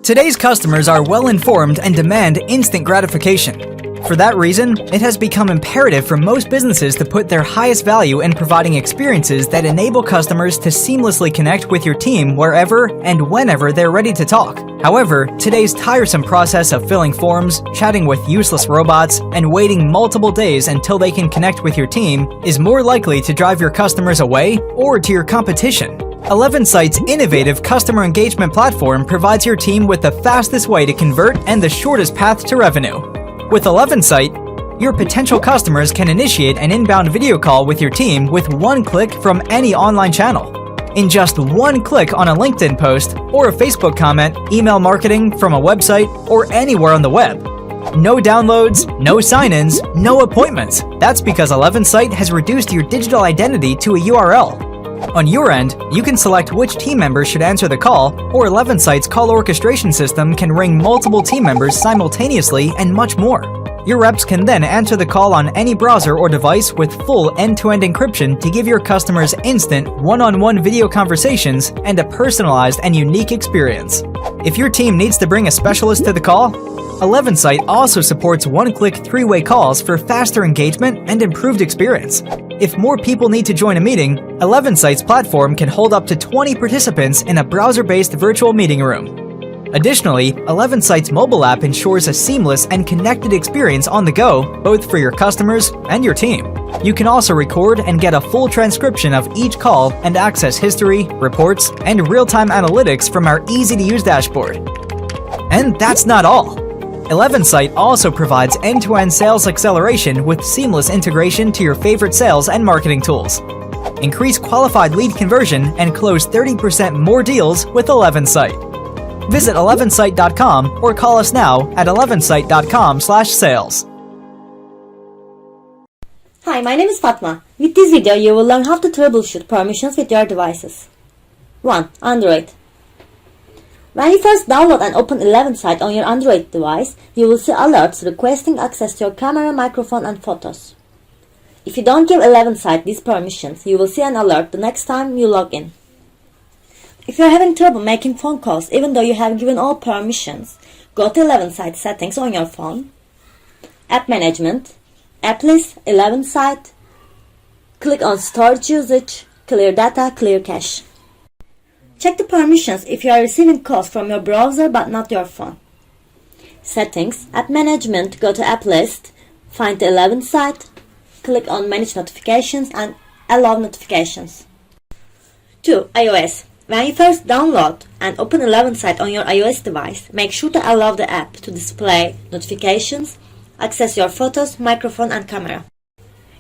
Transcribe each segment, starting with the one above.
Today's customers are well-informed and demand instant gratification. For that reason, it has become imperative for most businesses to put their highest value in providing experiences that enable customers to seamlessly connect with your team wherever and whenever they're ready to talk. However, today's tiresome process of filling forms, chatting with useless robots, and waiting multiple days until they can connect with your team is more likely to drive your customers away or to your competition. 11Sight's innovative customer engagement platform provides your team with the fastest way to convert and the shortest path to revenue. With 11Sight, your potential customers can initiate an inbound video call with your team with one click from any online channel. In just one click on a LinkedIn post or a Facebook comment, email marketing from a website, or anywhere on the web. No downloads, no sign-ins, no appointments. That's because 11Sight has reduced your digital identity to a URL. On your end, you can select which team members should answer the call, or 11Sight's call orchestration system can ring multiple team members simultaneously, and much more. Your reps can then answer the call on any browser or device with full end-to-end encryption to give your customers instant, one-on-one video conversations and a personalized and unique experience. If your team needs to bring a specialist to the call, 11Sight also supports one-click three-way calls for faster engagement and improved experience. If more people need to join a meeting, 11Sight's platform can hold up to 20 participants in a browser-based virtual meeting room. Additionally, 11Sight's mobile app ensures a seamless and connected experience on the go, both for your customers and your team. You can also record and get a full transcription of each call and access history, reports, and real-time analytics from our easy-to-use dashboard. And that's not all. 11Sight also provides end-to-end sales acceleration with seamless integration to your favorite sales and marketing tools. Increase qualified lead conversion and close 30% more deals with 11Sight. Visit 11sight.com or call us now at 11sight.com/sales. Hi, my name is Fatma. With this video, you will learn how to troubleshoot permissions with your devices. 1. Android. When you first download and open 11Sight on your Android device, you will see alerts requesting access to your camera, microphone, and photos. If you don't give 11Sight these permissions, you will see an alert the next time you log in. If you are having trouble making phone calls even though you have given all permissions, go to 11Sight settings on your phone, App Management, App List, 11Sight, click on Storage Usage, Clear Data, Clear Cache. Check the permissions if you are receiving calls from your browser but not your phone. Settings, App Management, go to App List, find the 11Sight, click on Manage Notifications and Allow Notifications. 2. iOS. When you first download and open 11Sight on your iOS device, make sure to allow the app to display notifications, access your photos, microphone and camera.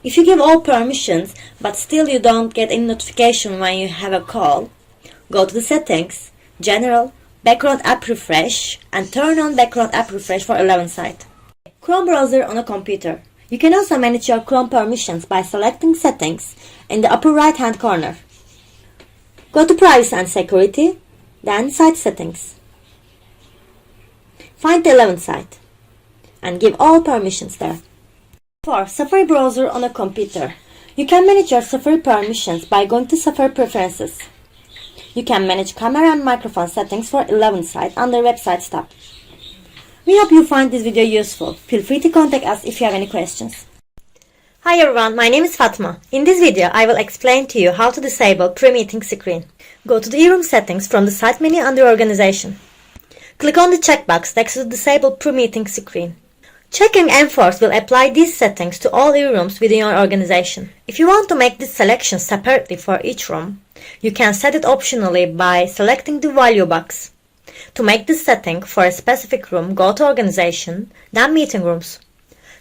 If you give all permissions but still you don't get any notification when you have a call, go to the Settings, General, Background App Refresh, and turn on Background App Refresh for 11Sight. Chrome browser on a computer. You can also manage your Chrome permissions by selecting Settings in the upper right hand corner. Go to Privacy and Security, then Site Settings. Find the 11Sight and give all permissions there. 4. Safari browser on a computer. You can manage your Safari permissions by going to Safari Preferences. You can manage camera and microphone settings for 11Sight under Websites tab. We hope you find this video useful. Feel free to contact us if you have any questions. Hi everyone, my name is Fatma. In this video, I will explain to you how to disable pre-meeting screen. Go to the eRoom settings from the side menu under Organization. Click on the checkbox next to Disable pre-meeting screen. Check and Enforce will apply these settings to all eRooms within your organization. If you want to make this selection separately for each room, you can set it optionally by selecting the value box. To make this setting for a specific room, go to Organization, then Meeting Rooms.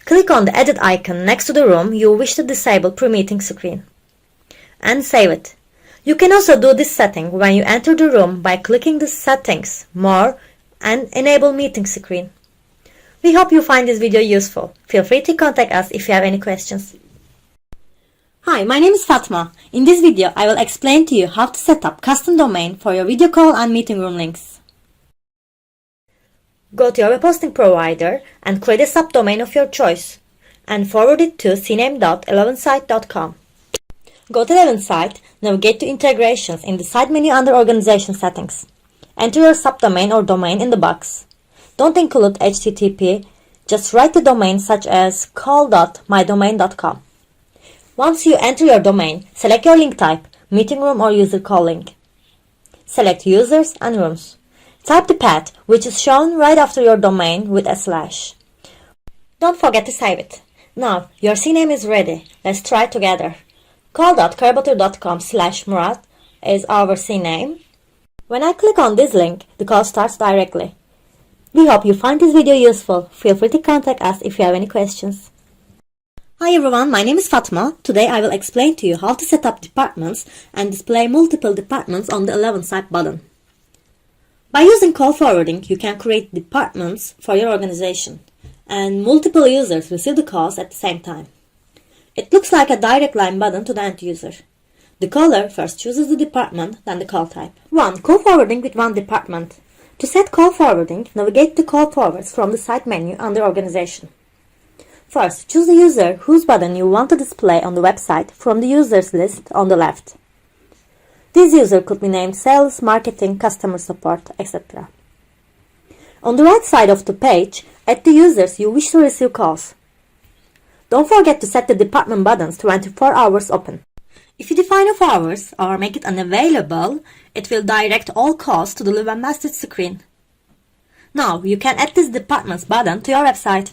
Click on the edit icon next to the room you wish to disable pre-meeting screen. And save it. You can also do this setting when you enter the room by clicking the Settings, More, and Enable Meeting Screen. We hope you find this video useful. Feel free to contact us if you have any questions. Hi, my name is Fatma. In this video, I will explain to you how to set up custom domain for your video call and meeting room links. Go to your web hosting provider and create a subdomain of your choice and forward it to cname.11sight.com. Go to 11Sight, navigate to Integrations in the side menu under Organization Settings. Enter your subdomain or domain in the box. Don't include HTTP, just write the domain such as call.mydomain.com. Once you enter your domain, select your link type, meeting room or user call link. Select users and rooms. Type the path, which is shown right after your domain with a slash. Don't forget to save it. Now, your CNAME is ready. Let's try it together. call.karabatur.com/Murat is our CNAME. When I click on this link, the call starts directly. We hope you find this video useful. Feel free to contact us if you have any questions. Hi everyone, my name is Fatma. Today I will explain to you how to set up departments and display multiple departments on the 11Sight button. By using call forwarding, you can create departments for your organization, and multiple users receive the calls at the same time. It looks like a direct line button to the end user. The caller first chooses the department, then the call type. 1. Call forwarding with one department. To set call forwarding, navigate to call forwards from the side menu under organization. First, choose the user whose button you want to display on the website from the users list on the left. This user could be named sales, marketing, customer support, etc. On the right side of the page, add the users you wish to receive calls. Don't forget to set the department buttons 24 hours open. If you define off hours or make it unavailable, it will direct all calls to the live and message screen. Now, you can add this departments button to your website.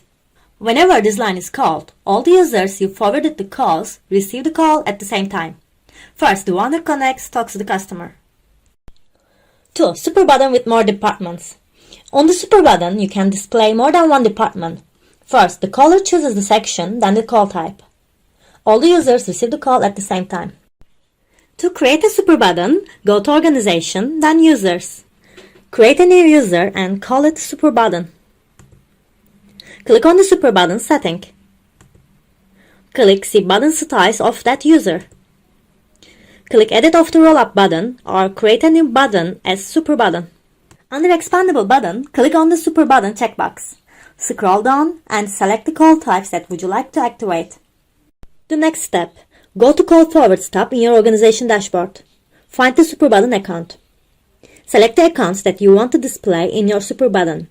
Whenever this line is called, all the users you forwarded the calls receive the call at the same time. First, the one who connects talks to the customer. 2. Super button with more departments. On the super button, you can display more than one department. First, the caller chooses the section, then the call type. All the users receive the call at the same time. To create a super button, go to Organization, then Users. Create a new user and call it Super Button. Click on the super button setting. Click See button styles of that user. Click Edit of the Rollup button or create a new button as Super Button. Under Expandable button, click on the Super Button checkbox. Scroll down and select the call types that would you like to activate. The next step, go to Call Forwards tab in your organization dashboard. Find the Super Button account. Select the accounts that you want to display in your Super Button.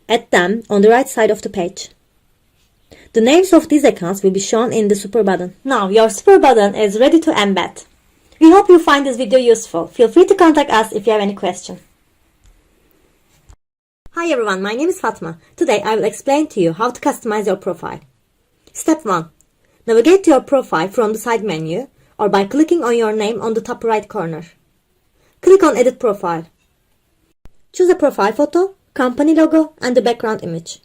Add them on the right side of the page. The names of these accounts will be shown in the Super Button. Now your Super Button is ready to embed. We hope you find this video useful. Feel free to contact us if you have any question. Hi everyone, my name is Fatma. Today I will explain to you how to customize your profile. Step 1. Navigate to your profile from the side menu or by clicking on your name on the top right corner. Click on Edit Profile. Choose a profile photo, company logo, and the background image.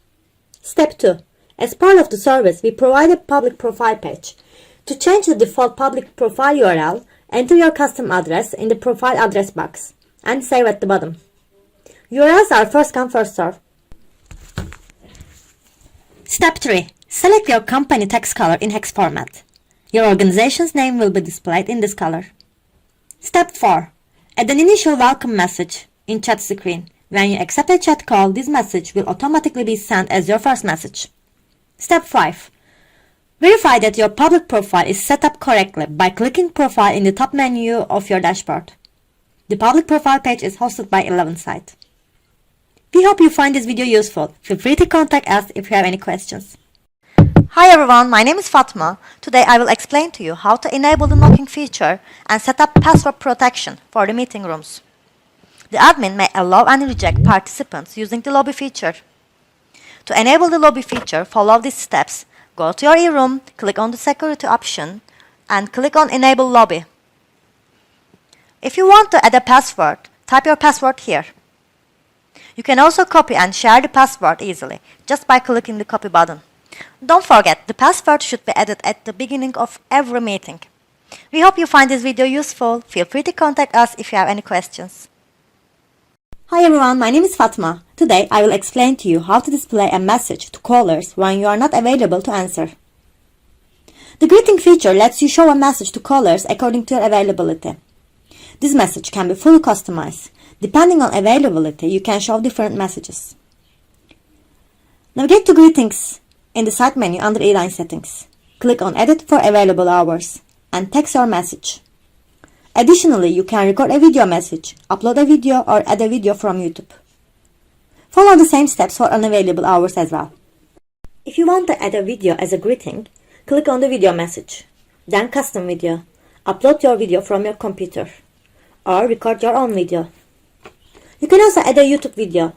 Step 2. As part of the service, we provide a public profile page. To change the default public profile URL, enter your custom address in the profile address box and save at the bottom. URLs are first come first serve. Step 3. Select your company text color in hex format. Your organization's name will be displayed in this color. Step 4. Add an initial welcome message in chat screen. When you accept a chat call, this message will automatically be sent as your first message. Step 5. Verify that your public profile is set up correctly by clicking Profile in the top menu of your dashboard. The public profile page is hosted by 11Sight. We hope you find this video useful. Feel free to contact us if you have any questions. Hi everyone, my name is Fatma. Today I will explain to you how to enable the knocking feature and set up password protection for the meeting rooms. The admin may allow and reject participants using the lobby feature. To enable the lobby feature, follow these steps. Go to your e-room, click on the security option, and click on Enable Lobby. If you want to add a password, type your password here. You can also copy and share the password easily, just by clicking the copy button. Don't forget, the password should be added at the beginning of every meeting. We hope you find this video useful. Feel free to contact us if you have any questions. Hi everyone, my name is Fatma. Today I will explain to you how to display a message to callers when you are not available to answer. The greeting feature lets you show a message to callers according to your availability. This message can be fully customized. Depending on availability, you can show different messages. Navigate to Greetings in the side menu under E-line Settings. Click on Edit for available hours and text your message. Additionally, you can record a video message, upload a video, or add a video from YouTube. Follow the same steps for unavailable hours as well. If you want to add a video as a greeting, click on the video message, then custom video. Upload your video from your computer, or record your own video. You can also add a YouTube video.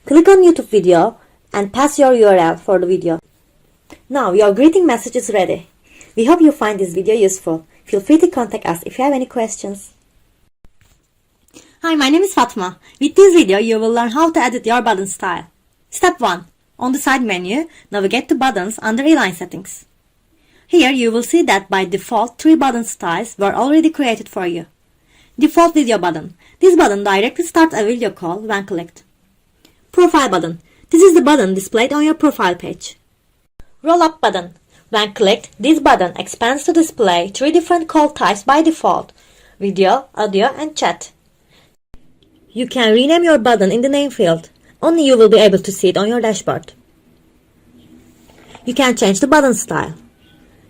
Click on YouTube video and pass your URL for the video. Now your greeting message is ready. We hope you find this video useful. Feel free to contact us if you have any questions. Hi, my name is Fatma. With this video, you will learn how to edit your button style. Step 1. On the side menu, navigate to Buttons under Align Settings. Here you will see that by default 3 button styles were already created for you. Default Video button. This button directly starts a video call when clicked. Profile button. This is the button displayed on your profile page. Roll Up button. When clicked, this button expands to display 3 different call types by default: video, audio, and chat. You can rename your button in the name field. Only you will be able to see it on your dashboard. You can change the button style.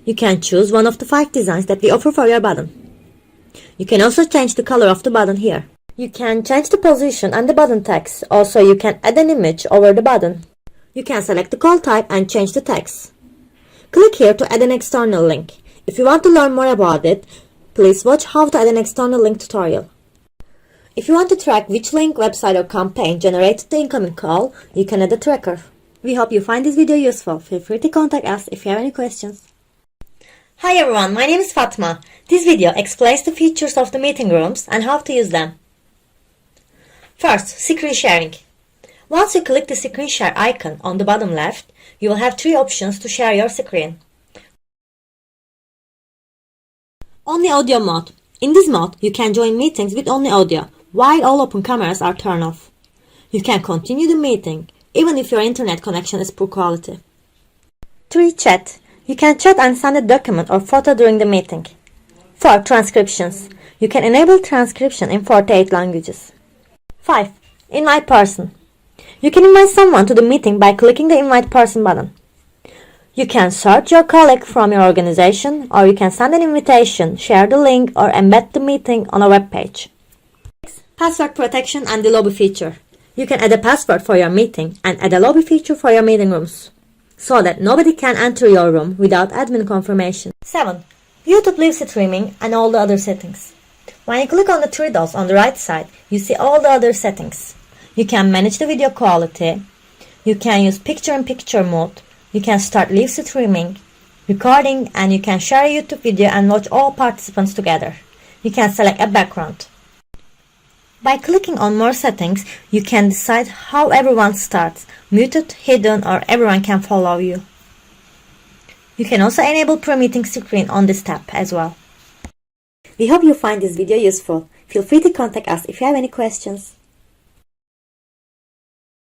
You can choose one of the 5 designs that we offer for your button. You can also change the color of the button here. You can change the position and the button text. Also, you can add an image over the button. You can select the call type and change the text. Click here to add an external link. If you want to learn more about it, please watch how to add an external link tutorial. If you want to track which link, website or campaign generated the incoming call, you can add a tracker. We hope you find this video useful. Feel free to contact us if you have any questions. Hi everyone, my name is Fatma. This video explains the features of the meeting rooms and how to use them. First, screen sharing. Once you click the screen share icon on the bottom left, you will have 3 options to share your screen. Only audio mode. In this mode, you can join meetings with only audio, while all open cameras are turned off. You can continue the meeting, even if your internet connection is poor quality. 3. Chat. You can chat and send a document or photo during the meeting. 4. Transcriptions. You can enable transcription in 48 languages. 5. Invite person. You can invite someone to the meeting by clicking the Invite Person button. You can search your colleague from your organization, or you can send an invitation, share the link, or embed the meeting on a web page. 6. Password protection and the lobby feature. You can add a password for your meeting and add a lobby feature for your meeting rooms, so that nobody can enter your room without admin confirmation. 7. YouTube live streaming and all the other settings. When you click on the 3 dots on the right side, you see all the other settings. You can manage the video quality, you can use picture-in-picture mode, you can start live streaming, recording, and you can share a YouTube video and watch all participants together. You can select a background. By clicking on more settings, you can decide how everyone starts, muted, hidden, or everyone can follow you. You can also enable pre-meeting screen on this tab as well. We hope you find this video useful. Feel free to contact us if you have any questions.